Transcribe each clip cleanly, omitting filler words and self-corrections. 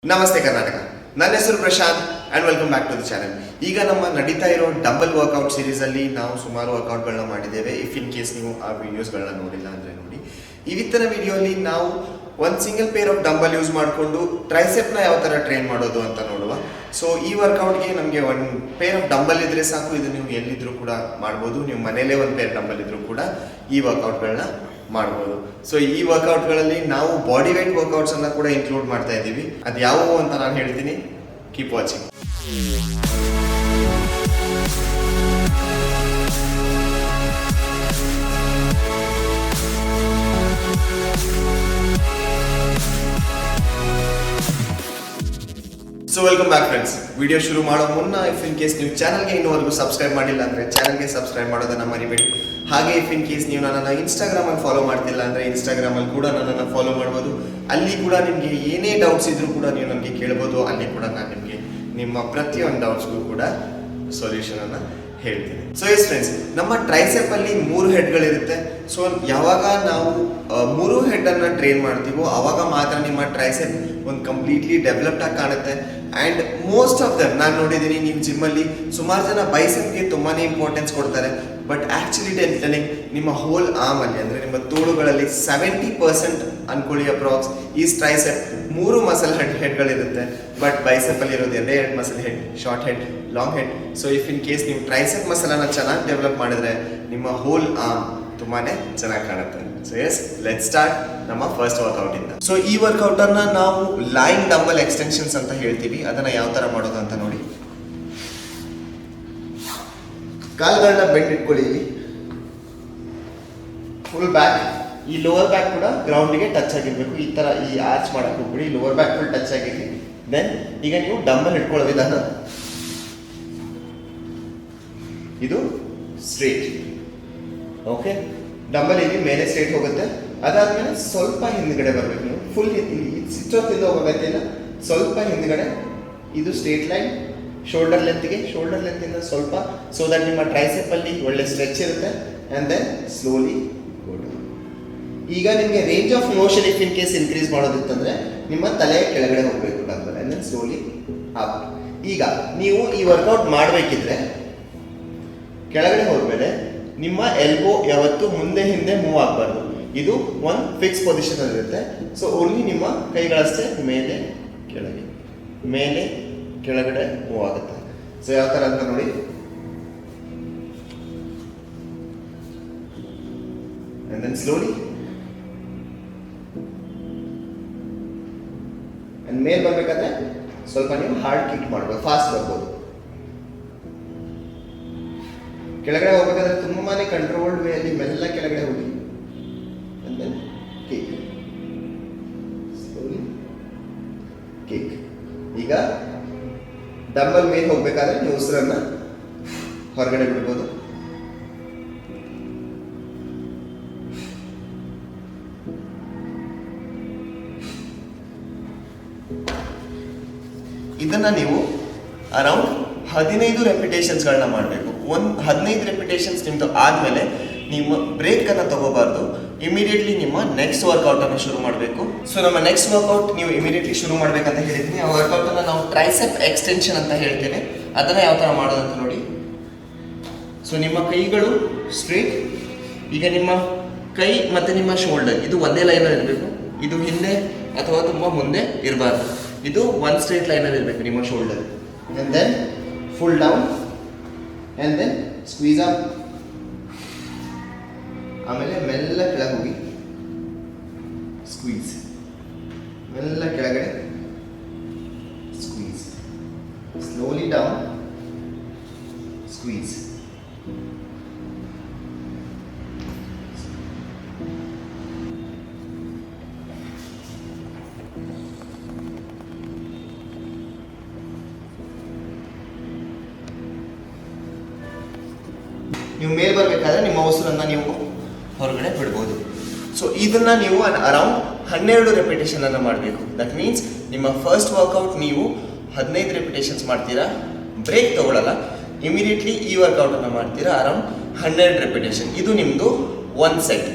ನಮಸ್ತೆ ಕರ್ನಾಟಕ. ನನ್ನ ಹೆಸರು Prashanth and welcome back to the channel. ಈಗ ನಮ್ಮ ನಡೀತಾ ಇರೋ ಡಂಬಲ್ ವರ್ಕೌಟ್ ಸೀರೀಸಲ್ಲಿ ನಾವು ಸುಮಾರು ವರ್ಕೌಟ್ಗಳನ್ನ ಮಾಡಿದ್ದೇವೆ. ಇಫ್ ಇನ್ ಕೇಸ್ ನೀವು ಆ ವಿಡಿಯೋಸ್ಗಳನ್ನ ನೋಡಿಲ್ಲ ಅಂದರೆ ನೋಡಿ. ಇವತ್ತಿನ ವಿಡಿಯೋಲಿ ನಾವು ಒಂದು single pair of dumbbell use ಮಾಡಿಕೊಂಡು ಟ್ರೈಸೆಪ್ನ ಯಾವ ಥರ ಟ್ರೈನ್ ಮಾಡೋದು ಅಂತ ನೋಡುವ. ಸೊ ಈ ವರ್ಕೌಟ್ಗೆ ನಮಗೆ ಒಂದು ಪೇರ್ ಆಫ್ ಡಂಬಲ್ ಇದ್ದರೆ ಸಾಕು. ಇದು ನೀವು ಎಲ್ಲಿದ್ದರೂ ಕೂಡ ಮಾಡ್ಬೋದು. ನೀವು ಮನೇಲೇ ಒಂದು ಪೇರ್ ಡಂಬಲ್ ಇದ್ದರೂ ಕೂಡ ಈ ವರ್ಕೌಟ್ಗಳನ್ನ ಮಾಡ್ಬೋದು. ಸೊ ಈ ವರ್ಕೌಟ್ಗಳಲ್ಲಿ ನಾವು ಬಾಡಿ ವೇಟ್ ವರ್ಕೌಟ್ಸ್ ಅನ್ನ ಕೂಡ ಇನ್ಕ್ಲೂಡ್ ಮಾಡ್ತಾ ಇದ್ದೀವಿ. ಅದು ಯಾವುವು ಅಂತ ನಾನು ಹೇಳ್ತೀನಿ. Keep watching. So welcome back friends. Video ಶುರು ಮಾಡೋ ಮುನ್ನ ಇಫ್ ಇನ್ ಕೇಸ್ ನೀವು ಚಾನಲ್ಗೆ ಇನ್ನೂವರೆಗೂ ಸಬ್ಸ್ಕ್ರೈಬ್ ಮಾಡಿಲ್ಲ ಅಂದರೆ ಚಾನಲ್ಗೆ ಸಬ್ಸ್ಕ್ರೈಬ್ ಮಾಡೋದನ್ನು ಮರಿಬೇಡಿ. ಹಾಗೆ ಇಫ್ ಇನ್ ಕೇಸ್ ನೀವು ನನ್ನನ್ನು ಇನ್ಸ್ಟಾಗ್ರಾಮಲ್ಲಿ ಫಾಲೋ ಮಾಡ್ತಿಲ್ಲ ಅಂದರೆ ಇನ್ಸ್ಟಾಗ್ರಾಮಲ್ಲಿ ಕೂಡ ನನ್ನನ್ನು ಫಾಲೋ ಮಾಡ್ಬೋದು. ಅಲ್ಲಿ ಕೂಡ ನಿಮಗೆ ಏನೇ ಡೌಟ್ಸ್ ಇದ್ರೂ ಕೂಡ ನೀವು ನನಗೆ ಕೇಳ್ಬೋದು. ಅಲ್ಲಿ ಕೂಡ ನಾನು ನಿಮಗೆ ನಿಮ್ಮ ಪ್ರತಿಯೊಂದು ಡೌಟ್ಸ್ಗೂ ಕೂಡ ಸೊಲ್ಯೂಷನನ್ನು ಹೇಳ್ತೀನಿ. ಸೊ ಎಸ್ ಫ್ರೆಂಡ್ಸ್, ನಮ್ಮ ಟ್ರೈಸೆಪ್ ಅಲ್ಲಿ 3 ಹೆಡ್ಗಳಿರುತ್ತೆ. ಸೊ ಯಾವಾಗ ನಾವು 3 ಹೆಡ್ಡನ್ನು ಟ್ರೈನ್ ಮಾಡ್ತೀವೋ ಆವಾಗ ಮಾತ್ರ ನಿಮ್ಮ ಟ್ರೈಸೆಪ್ ಒಂದು ಕಂಪ್ಲೀಟ್ಲಿ ಡೆವಲಪ್ಡ್ ಆಗಿ ಕಾಣುತ್ತೆ. ಆ್ಯಂಡ್ ಮೋಸ್ಟ್ ಆಫ್ ದಮ್ ನಾನು ನೋಡಿದ್ದೀನಿ, ನಿಮ್ಮ ಜಿಮ್ಮಲ್ಲಿ ಸುಮಾರು ಜನ ಬೈಸೆಪ್ಗೆ ತುಂಬಾ ಇಂಪಾರ್ಟೆನ್ಸ್ ಕೊಡ್ತಾರೆ. ಬಟ್ ಆ್ಯಕ್ಚುಲಿ ಟೆಲಿಂಗ್ ನಿಮ್ಮ ಹೋಲ್ ಆರ್ಮಲ್ಲಿ ಅಂದರೆ ನಿಮ್ಮ ತೋಳುಗಳಲ್ಲಿ 70% ಅನ್ಕೊಳ್ಳಿ ಅಪ್ರಾಕ್ಸ್ ಈಸ್ ಟ್ರೈಸೆಪ್. 3 ಮಸಲ್ ಹೆಡ್ಗಳಿರುತ್ತೆ. ಬಟ್ ಬೈಸೆಪ್ಪಲ್ಲಿ ಇರೋದು 2 muscle head, short head, long head. So if in case ನೀವು ಟ್ರೈಸೆಪ್ ಮಸಲನ್ನು ಚೆನ್ನಾಗಿ ಡೆವಲಪ್ ಮಾಡಿದ್ರೆ ನಿಮ್ಮ ಹೋಲ್ ಆರ್ಮ್ ತುಂಬಾ ಚೆನ್ನಾಗಿ ಕಾಣುತ್ತೆ. ಸೊ ಎಸ್, ಲೆಟ್ ಸ್ಟಾರ್ಟ್ ನಮ್ಮ ಫಸ್ಟ್ ವರ್ಕೌಟ್ ಇಂದ. ಸೊ ಈ ವರ್ಕೌಟ್ ಅನ್ನ ನಾವು ಲೈನ್ ಡಂಬಲ್ ಎಕ್ಸ್ಟೆನ್ಷನ್ಸ್ ಅಂತ ಹೇಳ್ತೀವಿ. ಅದನ್ನ ಯಾವ ತರ ಮಾಡೋದು ಅಂತ ನೋಡಿ. ಕಾಲುಗಳನ್ನ ಬೆಂಡ್ ಇಟ್ಕೊಳ್ಳಿ. ಇಲ್ಲಿ ಫುಲ್ ಬ್ಯಾಕ್, ಈ ಲೋವರ್ ಬ್ಯಾಕ್ ಕೂಡ ಗ್ರೌಂಡ್ಗೆ ಟಚ್ ಆಗಿರ್ಬೇಕು. ಈ ತರ ಈ ಆರ್ಚ್ ಮಾಡಕ್ಕೆ ಹೋಗ್ಬಿಡಿ. ಲೋವರ್ ಬ್ಯಾಕ್ ಫುಲ್ ಟಚ್ ಆಗಿರಲಿ. ದೆನ್ ಈಗ ನೀವು ಡಂಬಲ್ ಇಟ್ಕೊಳ್ಳೋ ವಿಧಾನ ಇದು ಸ್ಟ್ರೇಟ್. ಓಕೆ, ಡಂಬಲ್ ಇಲ್ಲಿ ಮೇಲೆ ಸ್ಟ್ರೇಟ್ ಹೋಗುತ್ತೆ. ಅದಾದ್ಮೇಲೆ ಸ್ವಲ್ಪ ಹಿಂದ್ಗಡೆ ಬರ್ಬೇಕು. ನೀವು ಫುಲ್ ಸಿಚ್ಚೋತ್ತಿಂದ ಹೋಗೋಗತ್ತಿಲ್ಲ, ಸ್ವಲ್ಪ ಹಿಂದ್ಗಡೆ. ಇದು ಸ್ಟ್ರೇಟ್ ಲೈನ್. ಶೋಲ್ಡರ್ ಲೆಂತಿಂದ ಸ್ವಲ್ಪ, ಸೊ ದಟ್ ನಿಮ್ಮ ಟ್ರೈಸೆಪ್ ಅಲ್ಲಿ ಒಳ್ಳೆ ಸ್ಟ್ರೆಚ್ ಇರುತ್ತೆ. And then slowly go down. ಈಗ ನಿಮಗೆ range of motion if in case increase ಮಾಡೋದಿತ್ತಂದ್ರೆ ನಿಮ್ಮ ತಲೆ ಕೆಳಗಡೆ ಹೋಗಬೇಕು dumbbell. And then slowly up. ಈಗ ನೀವು ಈ ವರ್ಕೌಟ್ ಮಾಡಬೇಕಿದ್ರೆ ಕೆಳಗಡೆ ಹೋದ್ಮೇಲೆ ನಿಮ್ಮ ಎಲ್ಬೋ ಯಾವತ್ತು ಮುಂದೆ ಹಿಂದೆ ಮೂವ್ ಆಗಬಾರ್ದು. ಇದು ಒಂದು ಫಿಕ್ಸ್ ಪೊಸಿಷನ್ ಇರುತ್ತೆ. ಸೊ ಓನ್ಲಿ ನಿಮ್ಮ ಕೈಗಳಷ್ಟೇ ಮೇಲೆ ಕೆಳಗಡೆ ಮೂವ್ ಆಗುತ್ತೆ. ಸೊ ಯಾವ ಥರ ಅಂತ ನೋಡಿ. ಆ್ಯಂಡ್ ದೆನ್ ಸ್ಲೋಲಿ ಆ್ಯಂಡ್ ಮೇಲೆ ಬರಬೇಕಾದ್ರೆ ಸ್ವಲ್ಪ ನೀವು ಹಾರ್ಡ್ ಕಿಕ್ ಮಾಡ್ಬೋದು, ಫಾಸ್ಟ್ ಬರ್ಬೋದು. ಕೆಳಗಡೆ ಹೋಗ್ಬೇಕಾದ್ರೆ ತುಂಬಾನೇ ಕಂಟ್ರೋಲ್ಡ್ ವೇ ಅಲ್ಲಿ ಮೆಲ್ಲ ಕೆಳಗಡೆ ಹೋಗಿ. And then kick, slowly kick. ಈಗ ಡಂಬಲ್ ಮೇಲೆ ಹೋಗ್ಬೇಕಾದ್ರೆ ನೀವು ಉಸಿರನ್ನ ಹೊರಗಡೆ ಬಿಡ್ಬೋದು. ಇದನ್ನ ನೀವು ಅರೌಂಡ್ 15 ರೆಪಿಟೇಷನ್ಸ್ಗಳನ್ನ ಮಾಡಬೇಕು. 15 ರೆಪಿಟೇಷನ್ಸ್ ನಿಮ್ದು ಆದಮೇಲೆ ನಿಮ್ಮ ಬ್ರೇಕನ್ನು ತಗೋಬಾರ್ದು. ಇಮಿಡಿಯೇಟ್ಲಿ ನಿಮ್ಮ ನೆಕ್ಸ್ಟ್ ವರ್ಕೌಟನ್ನು ಶುರು ಮಾಡಬೇಕು. ಸೊ ನಮ್ಮ ನೆಕ್ಸ್ಟ್ ವರ್ಕೌಟ್ ನೀವು ಇಮಿಡಿಯೇಟ್ಲಿ ಶುರು ಮಾಡಬೇಕಂತ ಹೇಳಿದ್ದೀನಿ. ಆ ವರ್ಕೌಟನ್ನು ನಾವು ಟ್ರೈಸೆಪ್ ಎಕ್ಸ್ಟೆನ್ಷನ್ ಅಂತ ಹೇಳ್ತೇವೆ. ಅದನ್ನು ಯಾವ ಥರ ಮಾಡೋದಂತ ನೋಡಿ. ಸೊ ನಿಮ್ಮ ಕೈಗಳು ಸ್ಟ್ರೇಟ್. ಈಗ ನಿಮ್ಮ ಕೈ ಮತ್ತು ನಿಮ್ಮ ಶೋಲ್ಡರ್ ಇದು ಒಂದೇ ಲೈನಲ್ಲಿ ಇರಬೇಕು. ಇದು ಹಿಂದೆ ಅಥವಾ ತುಂಬ ಮುಂದೆ ಇರಬಾರ್ದು. ಇದು ಒಂದು ಸ್ಟ್ರೇಟ್ ಲೈನಲ್ಲಿ ಇರಬೇಕು ನಿಮ್ಮ shoulder. And then pull down and then squeeze up. ಆಮೇಲೆ ಮೆಲ್ಲ ಕೆಳಗೆ ಹೋಗಿ ಸ್ಕ್ವೀಸ್, ಮೆಲ್ಲ ಕೆಳಗಡೆ ಸ್ಕ್ವೀಸ್, ಸ್ಲೋಲಿ ಡೌನ್ ಸ್ಕ್ವೀಸ್. ನೀವು ಮೇಲೆ ಬರಬೇಕಾದ್ರೆ ನಿಮ್ಮ ಉಸಿರನ್ನು ನೀವು ಹೊರಗಡೆ ಬಿಡ್ಬೋದು. ಸೊ ಇದನ್ನ ನೀವು ಅರೌಂಡ್ 12 ರೆಪಿಟೇಷನ್ ಅನ್ನು ಮಾಡಬೇಕು. ದಟ್ ಮೀನ್ಸ್ ನಿಮ್ಮ ಫಸ್ಟ್ ವರ್ಕೌಟ್ ನೀವು 15 ರೆಪಿಟೇಷನ್ಸ್ ಮಾಡ್ತೀರಾ, ಬ್ರೇಕ್ ತಗೊಳ್ಳಲ್ಲ. ಇಮಿಡಿಯೇಟ್ಲಿ ಈ ವರ್ಕೌಟನ್ನು ಮಾಡ್ತೀರಾ ಅರೌಂಡ್ 12 ರೆಪಿಟೇಷನ್. ಇದು ನಿಮ್ಮದು 1 ಸೆಟ್.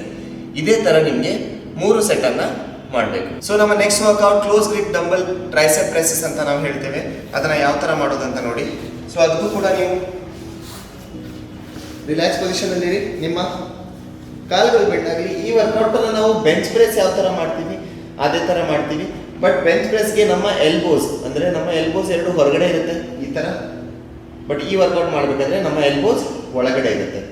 ಇದೇ ಥರ ನಿಮಗೆ 3 ಸೆಟ್ಟನ್ನು ಮಾಡಬೇಕು. ಸೊ ನಮ್ಮ next workout close grip dumbbell tricep presses ಅಂತ ನಾವು ಹೇಳ್ತೇವೆ. ಅದನ್ನ ಯಾವ ತರ ಮಾಡೋದಂತ ನೋಡಿ. ಸೊ ಅದಕ್ಕೂ ಕೂಡ ನೀವು ರಿಲ್ಯಾಕ್ಸ್ ಪೊಸಿಷನ್ ಅಲ್ಲಿ ನಿಮ್ಮ ಕಾಲುಗಳು ಬೆಂಡಾಗಲಿ. ಈ ವರ್ಕೌಟ್ ಅನ್ನು ನಾವು ಬೆಂಚ್ ಪ್ರೆಸ್ ಯಾವ ತರ ಮಾಡ್ತೀವಿ ಅದೇ ತರ ಮಾಡ್ತೀವಿ. ಬಟ್ ಬೆಂಚ್ ಪ್ರೆಸ್ಗೆ ನಮ್ಮ ಎಲ್ಬೋಸ್ ಅಂದ್ರೆ ನಮ್ಮ ಎಲ್ಬೋಸ್ ಎರಡು ಹೊರಗಡೆ ಇರುತ್ತೆ ಈ ತರ. ಬಟ್ ಈ ವರ್ಕೌಟ್ ಮಾಡಬೇಕಾದ್ರೆ ನಮ್ಮ ಎಲ್ಬೋಸ್ ಒಳಗಡೆ ಇರುತ್ತೆ.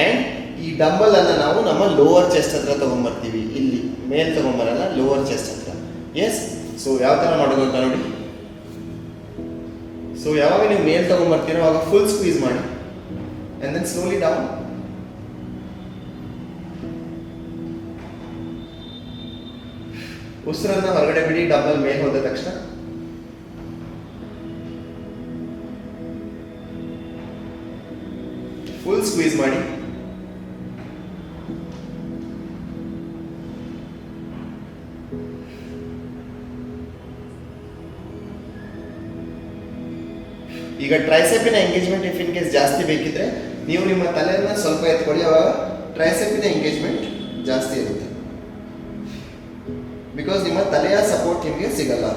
ಆ್ಯಂಡ್ ಈ ಡಂಬಲ್ ಅನ್ನ ನಾವು ನಮ್ಮ ಲೋವರ್ ಚೆಸ್ಟ್ ಹತ್ರ ತಗೊಂಡ್ಬರ್ತೀವಿ. ಇಲ್ಲಿ ಮೇಲ್ ತಗೊಂಬರಲ್ಲ, ಲೋವರ್ ಚೆಸ್ಟ್ ಹತ್ರ. ಎಸ್. ಸೊ ಯಾವ ತರ ಮಾಡೋದು ಅಂತ ನೋಡಿ. ಸೊ ಯಾವಾಗ ನೀವು ಮೇಲ್ ತಗೊಂಡ್ಬರ್ತೀರೋ ಅವಾಗ ಫುಲ್ ಸ್ಕ್ವೀಸ್ ಮಾಡಿ and then slowly down. ಉಸಿರನ್ನ ಹೊರಗಡೆ ಬಿಡಿ ಡಂಬಲ್ ಮೇಲೆ ಹೋದ ತಕ್ಷಣ. ಫುಲ್ ಸ್ಕ್ವೀಸ್ ಮಾಡಿ. ಈಗ ಟ್ರೈಸೆಪಿನ ಎಂಗೇಜ್ಮೆಂಟ್ ಇಫ್ ಇನ್ ಕೇಸ್ ಜಾಸ್ತಿ ಬೇಕಿದ್ರೆ ನೀವು ನಿಮ್ಮ ತಲೆಯನ್ನ ಸ್ವಲ್ಪ ಎತ್ಕೊಳ್ಳಿ. ಅವಾಗ ಟ್ರೈಸೆಪಿನ ಎಂಗೇಜ್ಮೆಂಟ್ ಜಾಸ್ತಿ ಇರುತ್ತೆ. ಬಿಕಾಸ್ ನಿಮ್ಮ ತಲೆಯ ಸಪೋರ್ಟ್ ನಿಮಗೆ ಸಿಗಲ್ಲ.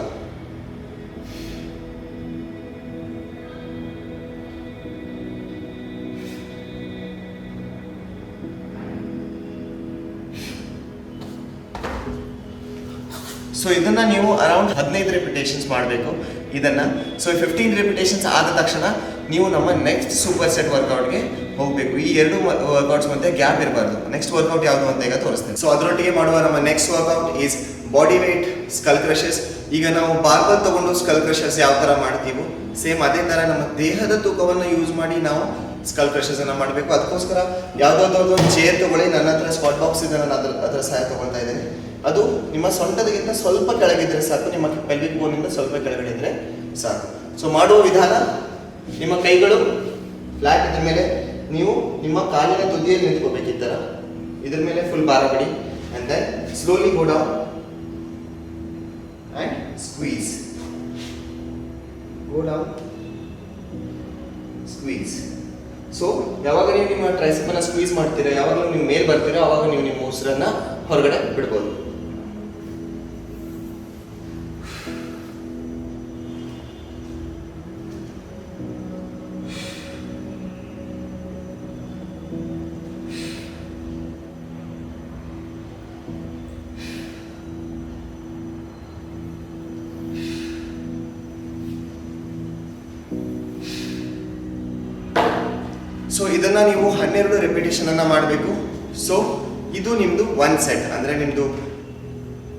ಸೊ ಇದನ್ನ ನೀವು ಅರೌಂಡ್ 15 ರಿಪಿಟೇಷನ್ಸ್ ಮಾಡಬೇಕು ಇದನ್ನ. ಸೊ 15 ರಿಪಿಟೇಷನ್ಸ್ ಆದ ತಕ್ಷಣ ನೀವು ನಮ್ಮ ನೆಕ್ಸ್ಟ್ ಸೂಪರ್ ಸೆಟ್ ವರ್ಕೌಟ್ಗೆ ಹೋಗಬೇಕು. ಈ ಎರಡು ವರ್ಕೌಟ್ಸ್ ಮಧ್ಯೆ ಗ್ಯಾಪ್ ಇರಬಾರ್ದು. ನೆಕ್ಸ್ಟ್ ವರ್ಕೌಟ್ ಯಾವುದು ಅಂತ ಈಗ ತೋರಿಸ್ತೇನೆ. ಸೊ ಅದರೊಟ್ಟಿಗೆ ಮಾಡುವ ನಮ್ಮ next workout is body weight skull crushers. ಈಗ ನಾವು ಬಾರ್ಬಲ್ ತಗೊಂಡು ಸ್ಕಲ್ ಕ್ರಷರ್ಸ್ ಯಾವ ತರ ಮಾಡ್ತೀವೋ ಸೇಮ್ ಅದೇ ತರ ನಮ್ಮ ದೇಹದ ತೂಕವನ್ನು ಯೂಸ್ ಮಾಡಿ ನಾವು ಸ್ಕಲ್ ಕ್ರಷರ್ಸ್ ಅನ್ನ ಮಾಡಬೇಕು. ಅದಕ್ಕೋಸ್ಕರ ಯಾವ್ದಾದ್ರು ಒಂದು ಚೇರ್ ತಗೊಳ್ಳಿ. ನನ್ನ ಹತ್ರ ಸ್ಪಾಟ್ ಬಾಕ್ಸ್ ಇದೆ, ನಾನು ಅದರ ಸಹಾಯ ತಗೊಳ್ತಾ ಇದ್ದೇನೆ. ಅದು ನಿಮ್ಮ ಸೊಂಟದಗಿಂತ ಸ್ವಲ್ಪ ಕೆಳಗಿದ್ರೆ ಸಾಕು, ನಿಮ್ಮ ಪೆಲ್ವಿಕ್ ಬೋನಿಂದ ಸ್ವಲ್ಪ ಕೆಳಗಡೆ ಇದ್ರೆ ಸಾಕು. ಸೊ ಮಾಡುವ ವಿಧಾನ, ನಿಮ್ಮ ಕೈಗಳು ಫ್ಲಾಟ್ ಇದ್ರ ಮೇಲೆ ನೀವು ನಿಮ್ಮ ಕಾಲಿನ ತುದಿಯಲ್ಲಿ ನಿಂತ್ಕೋಬೇಕು ಈ ತರ. ಇದ್ರ ಮೇಲೆ ಫುಲ್ ಭಾರ ಬಿಡಿ and then slowly go down and squeeze. Go down, squeeze. So ಯಾವಾಗ ನೀವು ನಿಮ್ಮ ಟ್ರೈಸೆಪ್ ಅನ್ನ ಸ್ಕ್ವೀಸ್ ಮಾಡ್ತೀರಾ, ಯಾವಾಗ ನೀವು ಮೇಲ್ ಬರ್ತೀರಾ, ಅವಾಗ ನೀವು ನಿಮ್ಮ ಉಸಿರನ್ನ ಹೊರಗಡೆ ಬಿಡ್ಬೋದು. ಸೊ ಇದನ್ನ ನೀವು 12 ರಿಪಿಟೇಷನ್ ಅನ್ನ ಮಾಡಬೇಕು. ಸೊ ಇದು ನಿಮ್ದು 1 ಸೆಟ್, ಅಂದ್ರೆ ನಿಮ್ದು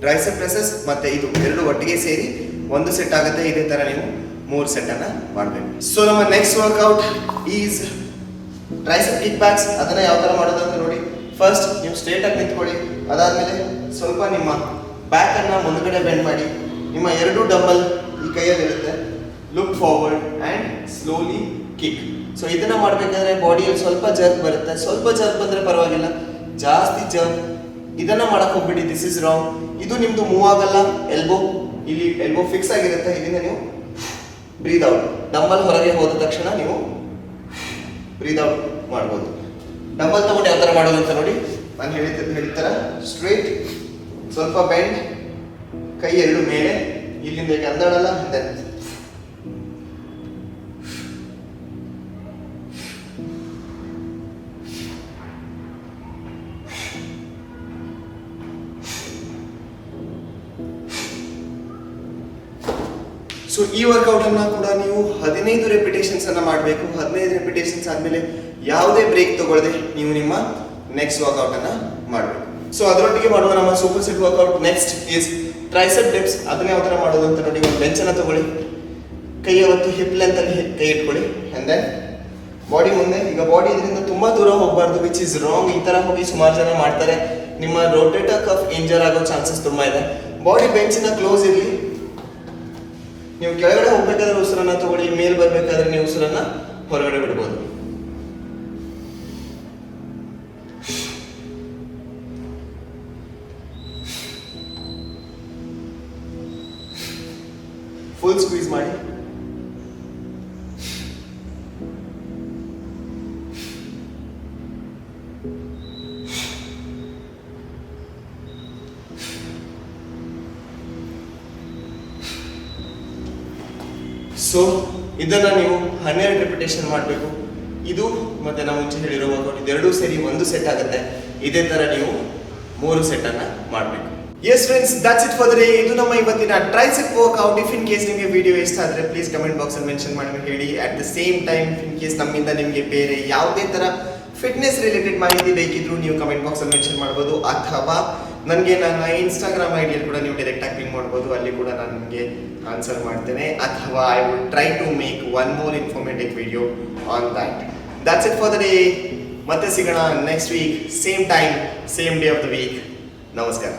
ಟ್ರೈಸೆಪ್ ಪ್ರೆಸಸ್ ಮತ್ತೆ ಇದು ಎರಡು ಒಟ್ಟಿಗೆ ಸೇರಿ ಒಂದು ಸೆಟ್ ಆಗುತ್ತೆ. ಇದೇ ತರ ನೀವು 3 ಸೆಟ್ ಅನ್ನ ಮಾಡಬೇಕು. ಸೊ ನಮ್ಮ next workout is tricep kickbacks. ಅದನ್ನ ಯಾವ ತರ ಮಾಡೋದು ಅಂತ ನೋಡಿ. ಫಸ್ಟ್ ನೀವು ಸ್ಟ್ರೇಟ್ ಆಗಿ ನಿಂತ್ಕೊಳ್ಳಿ. ಅದಾದ್ಮೇಲೆ ಸ್ವಲ್ಪ ನಿಮ್ಮ ಬ್ಯಾಕ್ ಅನ್ನ ಮುಂದ್ಗಡೆ ಬೆಂಡ್ ಮಾಡಿ. ನಿಮ್ಮ ಎರಡು ಡಂಬಲ್ ಈ ಕೈಯಲ್ಲಿ ಇರುತ್ತೆ. Look forward and slowly kick. So ಇದನ್ನ ಮಾಡಬೇಕಾದ್ರೆ ಬಾಡಿಯಲ್ಲಿ ಸ್ವಲ್ಪ ಜರ್ಕ್ ಬರುತ್ತೆ. ಸ್ವಲ್ಪ ಜರ್ಕ್ ಬಂದ್ರೆ ಪರವಾಗಿಲ್ಲ, ಜಾಸ್ತಿ ಜರ್ಕ್ ಇದನ್ನ ಮಾಡಕ್ ಹೋಗ್ಬಿಡಿ. This is wrong. ಇದು ನಿಮ್ದು ಮೂವ್ ಆಗಲ್ಲ. ಎಲ್ಬೋ ಇಲ್ಲಿ ಎಲ್ಬೋ ಫಿಕ್ಸ್ ಆಗಿರುತ್ತೆ. ಇದನ್ನ ನೀವು ಬ್ರೀದ್ ಔಟ್. ಡಂಬಲ್ ಹೊರಗೆ ಹೋದ ತಕ್ಷಣ ನೀವು ಬ್ರೀದ್ ಔಟ್ ಮಾಡ್ಬೋದು. ಡಂಬಲ್ ತಗೊಂಡು ಯಾವ ತರ ಮಾಡೋದು ಅಂತ ನೋಡಿ. ನಾನು ಹೇಳಿದ ಸ್ಟ್ರೇಟ್, ಸ್ವಲ್ಪ ಬೆಂಡ್, ಕೈ ಎರಡು ಮೇಲೆ, ಇಲ್ಲಿಂದ ಅಂದಾಡಲ್ಲ ಹಿಂದೆ. ಸೊ ಈ ವರ್ಕೌಟ್ ಅನ್ನ ಕೂಡ ನೀವು 15 ರೆಪಿಟೇಷನ್ಸ್ ಅನ್ನ ಮಾಡಬೇಕು. 15 ರೆಪಿಟೇಷನ್ಸ್ ಆದ್ಮೇಲೆ ಯಾವುದೇ ಬ್ರೇಕ್ ತಗೊಳ್ಳದೆ ನೀವು ನಿಮ್ಮ ನೆಕ್ಸ್ಟ್ ವರ್ಕೌಟ್ ಅನ್ನ ಮಾಡಬೇಕು. ಸೊ ಅದರೊಟ್ಟಿಗೆ ಮಾಡುವ ನಮ್ಮ superset workout next is tricep dips. ಅದನ್ನ ಯಾವ ತರ ಮಾಡೋದು ಅಂತ ನೋಡಿ. ಒಂದು ಬೆಂಚ್ ಅನ್ನ ತಗೊಳ್ಳಿ, ಕೈ ಅವತ್ತು ಹಿಪ್ ಲೆಂತ್ ಅಲ್ಲಿ ಕೈ ಇಟ್ಕೊಳ್ಳಿ and then ಬಾಡಿ ಮುಂದೆ. ಈಗ ಬಾಡಿ ಇದರಿಂದ ತುಂಬಾ ದೂರ ಹೋಗಬಾರ್ದು, ವಿಚ್ ಇಸ್ ರಾಂಗ್. ಈ ತರ ಹೋಗಿ ಸುಮಾರು ಜನ ಮಾಡ್ತಾರೆ. ನಿಮ್ಮ ರೋಟೇಟರ್ ಕಫ್ ಇಂಜರ್ ಆಗೋ ಚಾನ್ಸಸ್ ತುಂಬಾ ಇದೆ. ಬಾಡಿ ಬೆಂಚಿನ ಕ್ಲೋಸ್ ಇರಲಿ. ನೀವು ಕೆಳಗಡೆ ಹೋಗ್ಬೇಕಾದ್ರೆ ಉಸಿರನ್ನ ತಗೊಳ್ಳಿ, ಮೇಲ್ ಬರ್ಬೇಕಾದ್ರೆ ನೀವು ಉಸಿರನ್ನ ಹೊರಗಡೆ ಬಿಡ್ಬೋದು. ಫುಲ್ ಸ್ಕ್ವೀಸ್ ಮಾಡಿ. ಸೊ ಇದನ್ನು ನೀವು 12 ರಿಪಿಟೇಷನ್ ಮಾಡಬೇಕು. ಇದು ಮತ್ತೆ ನಾವು ಮುಂಚೆ ಹೇಳಿರೋ ವರ್ಕೌಟ್ ಇದೆರಡೂ ಸೇರಿ ಒಂದು ಸೆಟ್ ಆಗುತ್ತೆ. ಇದೇ ಥರ ನೀವು 3 ಸೆಟ್ಟನ್ನು ಮಾಡಬೇಕು. Yes friends, that's it for the day. ಇದು ನಮ್ಮ ಇವತ್ತಿನ tricep workout. If in case ನಿಮಗೆ ವಿಡಿಯೋ ಇಷ್ಟ ಆದರೆ ಪ್ಲೀಸ್ ಕಮೆಂಟ್ ಬಾಕ್ಸಲ್ಲಿ ಮೆನ್ಷನ್ ಮಾಡಿ ಹೇಳಿ. At the same time in case ನಮ್ಮಿಂದ ನಿಮಗೆ ಬೇರೆ ಯಾವುದೇ ಥರ ಫಿಟ್ನೆಸ್ ರಿಲೇಟೆಡ್ ಮಾಹಿತಿ ಬೇಕಿದ್ರು ನೀವು ಕಮೆಂಟ್ ಬಾಕ್ಸಲ್ಲಿ ಮೆನ್ಷನ್ ಮಾಡ್ಬೋದು, ಅಥವಾ ನನಗೆ ನನ್ನ ಇನ್ಸ್ಟಾಗ್ರಾಮ್ ಐಡಿಯಲ್ಲಿ ಕೂಡ ನೀವು ಡೈರೆಕ್ಟಾಗಿ ಪಿಂಗ್ ಮಾಡ್ಬೋದು. ಅಲ್ಲಿ ಕೂಡ ನಾನು ನಿಮಗೆ ಆನ್ಸರ್ ಮಾಡ್ತೇನೆ, ಅಥವಾ I would try to make one more informative video on that. That's it for the day. ಮತ್ತೆ ಸಿಗೋಣ next week, same time, same day of the week. ನಮಸ್ಕಾರ.